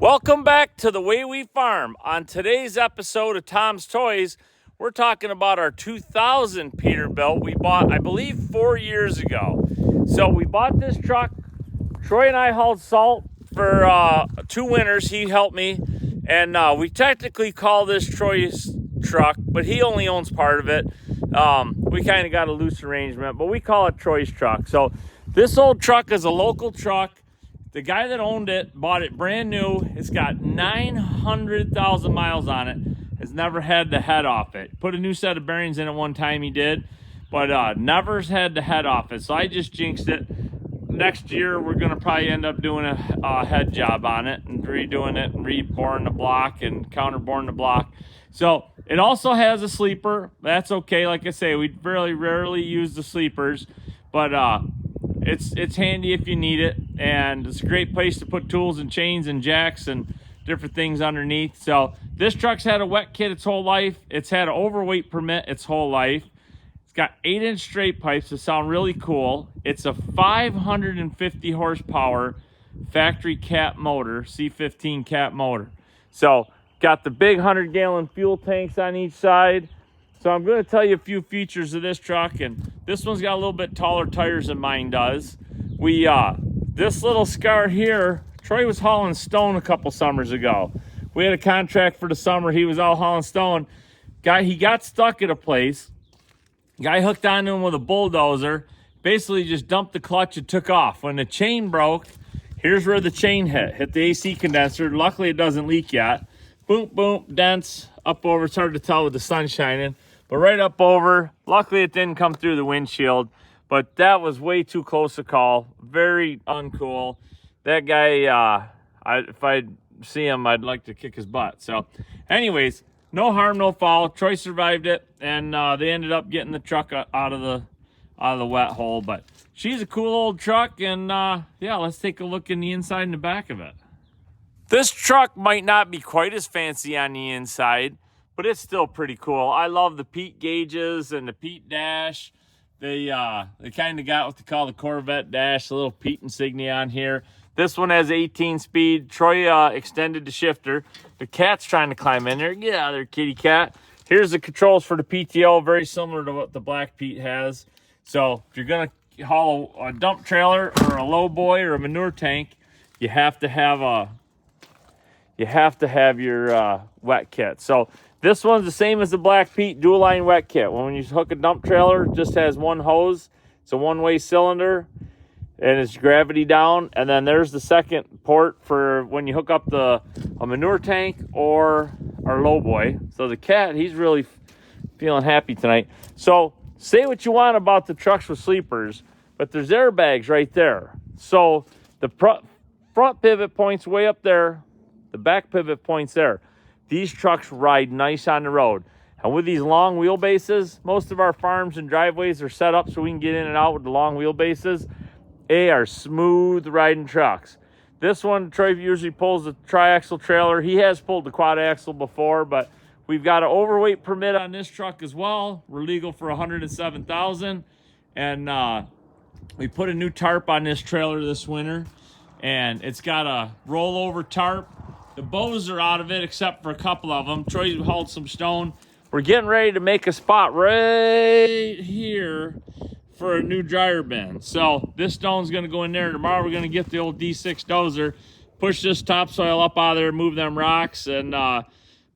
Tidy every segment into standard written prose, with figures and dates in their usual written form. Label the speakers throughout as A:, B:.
A: Welcome back to The Way We Farm. On today's episode of Tom's Toys, we're talking about our 2000 Peterbilt we bought, I believe, 4 years ago. So we bought this truck. Troy and I hauled salt for 2 winters. He helped me. And we technically call this Troy's truck, but he only owns part of it. We kind of got a loose arrangement, but we call it Troy's truck. So this old truck is a local truck. The guy that owned it bought it brand new. It's got 900,000 miles on it. Has never had the head off it. Put a new set of bearings in it one time, he did, but never's had the head off it. So I just jinxed it. Next year, we're going to probably end up doing a head job on it and redoing it and reboring the block and counterboring the block. So it also has a sleeper. That's okay. Like I say, we very rarely use the sleepers, but it's handy if you need it, and it's a great place to put tools and chains and jacks and different things underneath. So this truck's had a wet kit its whole life. It's had an overweight permit its whole life. It's got 8-inch straight pipes that sound really cool. It's a 550 horsepower factory cat motor, C15 cat motor. So got the big 100-gallon fuel tanks on each side. So I'm going to tell you a few features of this truck, and this one's got a little bit taller tires than mine does. This little scar here, Troy was hauling stone a couple summers ago. We had a contract for the summer. He was out hauling stone. He got stuck at a place. Guy hooked onto him with a bulldozer, basically just dumped the clutch and took off. When the chain broke, here's where the chain hit the AC condenser. Luckily, it doesn't leak yet. Boom, boom, dents up over. It's hard to tell with the sun shining, but right up over. Luckily, it didn't come through the windshield, but that was way too close a call. Very uncool. That guy, if I see him, I'd like to kick his butt. So anyways, no harm, no foul. Troy survived it, and they ended up getting the truck out of the wet hole. But she's a cool old truck, and yeah, let's take a look in the inside and the back of it. This truck might not be quite as fancy on the inside, but it's still pretty cool. I love the Pete gauges and the Pete dash. They kind of got what they call the Corvette dash, a little Pete insignia on here. This one has 18 speed. Troy extended the shifter. The cat's trying to climb in there. Get out of there, kitty cat. Here's the controls for the PTO, very similar to what the Black Pete has. So if you're going to haul a dump trailer or a low boy or a manure tank, you have to have your wet kit. So this one's the same as the Black Pete dual line wet kit. When you hook a dump trailer, it just has one hose. It's a one-way cylinder, and it's gravity down. And then there's the second port for when you hook up a manure tank or our low boy. So the cat, he's really feeling happy tonight. So say what you want about the trucks with sleepers, but there's airbags right there. So the front pivot point's way up there. The back pivot point's there. These trucks ride nice on the road. And with these long wheelbases, most of our farms and driveways are set up so we can get in and out with the long wheelbases. They are smooth riding trucks. This one, Troy usually pulls the tri-axle trailer. He has pulled the quad axle before, but we've got an overweight permit on this truck as well. We're legal for $107,000. And we put a new tarp on this trailer this winter, and it's got a rollover tarp. The bows are out of it except for a couple of them. Troy hauled some stone. We're getting ready to make a spot right here for a new dryer bin. So this stone's going to go in there. Tomorrow we're going to get the old D6 dozer, push this topsoil up out of there, move them rocks, and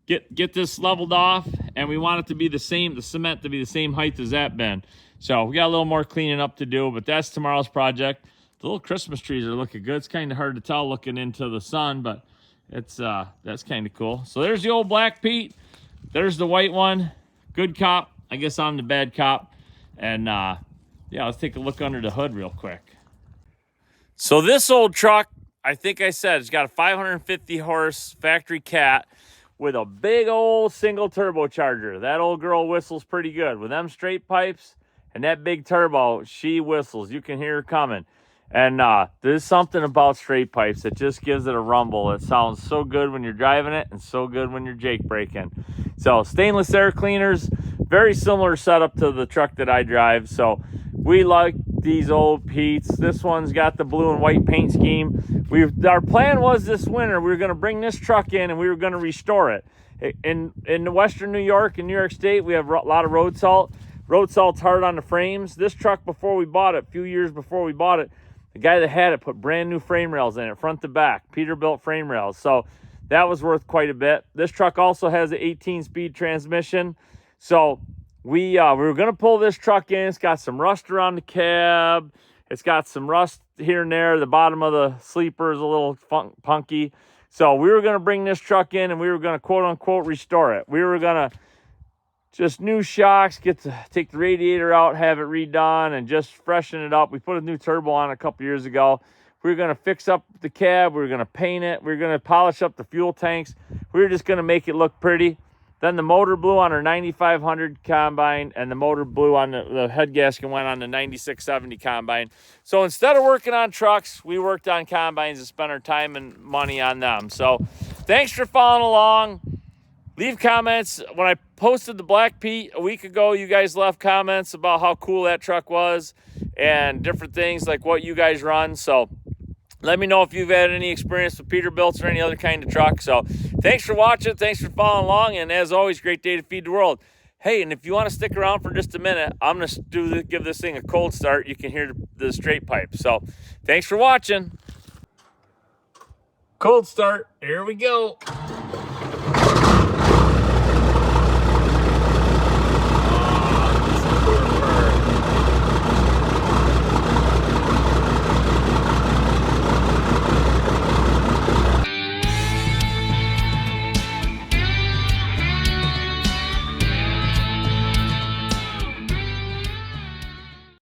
A: get this leveled off. And we want it to be the cement to be the same height as that bin. So we got a little more cleaning up to do, but that's tomorrow's project. The little Christmas trees are looking good. It's kind of hard to tell looking into the sun, but that's kind of cool. So there's the old Black Pete. There's the white one. Good cop. I guess I'm the bad cop. And yeah, let's take a look under the hood real quick. So this old truck, I think I said, it's got a 550 horse factory cat with a big old single turbocharger. That old girl whistles pretty good. With them straight pipes and that big turbo, she whistles. You can hear her coming. And there's something about straight pipes that just gives it a rumble. It sounds so good when you're driving it and so good when you're Jake braking. So stainless air cleaners, very similar setup to the truck that I drive. So we like these old Pete's. This one's got the blue and white paint scheme. Our plan was this winter we were going to bring this truck in and we were going to restore it. In Western New York and New York State, we have a lot of road salt. Road salt's hard on the frames. This truck, before we bought it, a few years before we bought it, the guy that had it put brand new frame rails in it, front to back, Peterbilt frame rails. So that was worth quite a bit. This truck also has an 18-speed transmission. So we were going to pull this truck in. It's got some rust around the cab. It's got some rust here and there. The bottom of the sleeper is a little punky. So we were going to bring this truck in and we were going to quote unquote restore it. We were going to just new shocks, take the radiator out, have it redone, and just freshen it up. We put a new turbo on a couple years ago. We were going to fix up the cab. We were going to paint it. We were going to polish up the fuel tanks. We were just going to make it look pretty. Then the motor blew on our 9500 combine, and the motor blew on the head gasket went on the 9670 combine. So instead of working on trucks, we worked on combines and spent our time and money on them. So thanks for following along. Leave comments. When I posted the Black Pete a week ago, you guys left comments about how cool that truck was and different things like what you guys run. So let me know if you've had any experience with Peterbilts or any other kind of truck. So thanks for watching. Thanks for following along. And as always, great day to feed the world. Hey, and if you want to stick around for just a minute, I'm going to give this thing a cold start. You can hear the straight pipe. So thanks for watching. Cold start. Here we go.